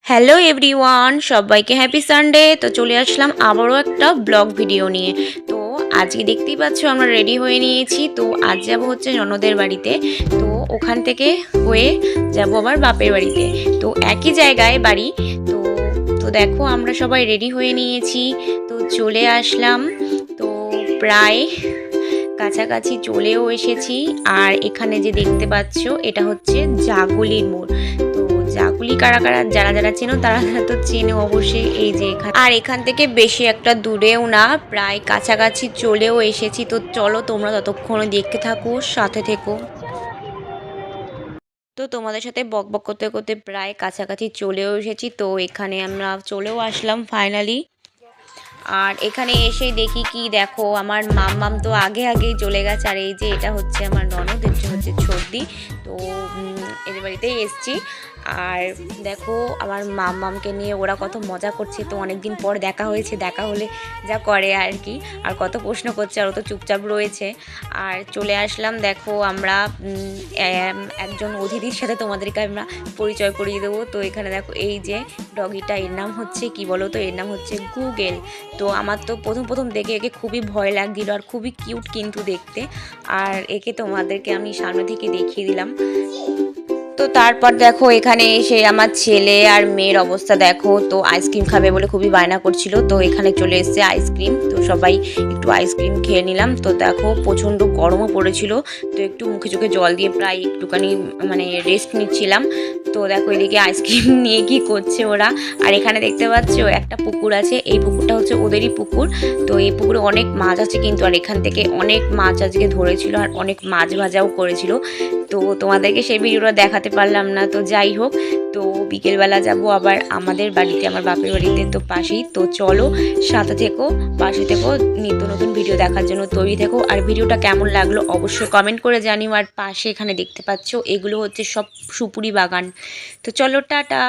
Hello everyone, সবাইকে happy Sunday. তো চলে আসলাম আবারও একটা ব্লগ ভিডিও নিয়ে। তো আজকে দেখতেই পাচ্ছ আমরা রেডি হয়ে নিয়েছি। তো আজ যাব হচ্ছে ননদের বাড়িতে। তো ওখান থেকে হয়ে যাব আবার বাপের বাড়িতে। তো একই জায়গায় বাড়ি। তো তো দেখো আমরা সবাই রেডি হয়ে নিয়েছি। তো চলে আসলাম। তো প্রায় কাছাকাছি চলেও এসেছি। আর এখানে যে দেখতে পাচ্ছ এটা হচ্ছে জাগুলির মোড়। তো জাগুলি কারা কারা যারা যারা চেনো তারা তো চেনো অবশ্যই। এই যে এখানে আর এখান থেকে বেশি একটা দূরেও না, প্রায় কাছাকাছি চলেও এসেছি। তো চলো তোমরা ততক্ষণ দেখতে থাকো, সাথে থেকো। তো তোমাদের সাথে বক বক করতে করতে প্রায় কাছাকাছি চলেও এসেছি। তো এখানে আমরা চলেও আসলাম ফাইনালি। আর এখানে এসে দেখি কি, দেখো আমার মাম্মাম তো আগেই চলে গেছে। আর এই যে এটা হচ্ছে আমার ননদ, এটা হচ্ছে ছর্দি। তো এদের বাড়িতেই এসছি। আর দেখো আমার মাম্মামকে নিয়ে ওরা কত মজা করছে। তো অনেকদিন পর দেখা হয়েছে, দেখা হলে যা করে আর কি। আর কত প্রশ্ন করছে, আর ও তো চুপচাপ রয়েছে। আর চলে আসলাম। দেখো আমরা একজন অতিথির সাথে তোমাদেরকে আমরা পরিচয় করিয়ে দেবো। তো এখানে দেখো এই যে ডগিটা, এর নাম হচ্ছে কি বলো তো, এর নাম হচ্ছে গুগেল। তো আমার তো প্রথম দেখে একে খুবই ভয় লাগছিল, আর খুবই কিউট কিন্তু দেখতে। আর একে তোমাদেরকে আমি সামনে থেকে দেখিয়ে দিলাম। তো তারপর দেখো এখানে এসে আমার ছেলে আর মেয়ের অবস্থা দেখো। তো আইসক্রিম খাবে বলে খুবই বায়না করছিল। তো এখানে চলে এসেছে আইসক্রিম। তো সবাই একটু আইসক্রিম খেয়ে নিলাম। তো দেখো প্রচণ্ড গরমও পড়েছিল। তো একটু মুখে চোখে জল দিয়ে প্রায় একটুখানি মানে রেস্ট নিচ্ছিলাম। তো দেখো এদিকে আইসক্রিম নিয়ে কি করছে ওরা। আর এখানে দেখতে পাচ্ছ একটা পুকুর আছে, এই পুকুরটা হচ্ছে ওদেরই পুকুর। তো এই পুকুরে অনেক মাছ আছে কিন্তু, আর এখান থেকে অনেক মাছ আজকে ধরেছিল, আর অনেক মাছ ভাজাও করেছিল। তো তোমাদেরকে সেই ভিডিওটা দেখাতে পারলাম না। তো যাই হোক, তো বিকেলবেলা যাব আবার আমাদের বাড়িতে, আমার বাপের বাড়িতে তো পাশেই। তো চলো সাথে থেকো, পাশে থেকো, নিত্য নতুন ভিডিও দেখার জন্য তৈরি থেকো। আর ভিডিওটা কেমন লাগলো অবশ্যই কমেন্ট করে জানিও। আর পাশে এখানে দেখতে পাচ্ছ এগুলো হচ্ছে সব সুপুরি বাগান। তো চলো টাটা।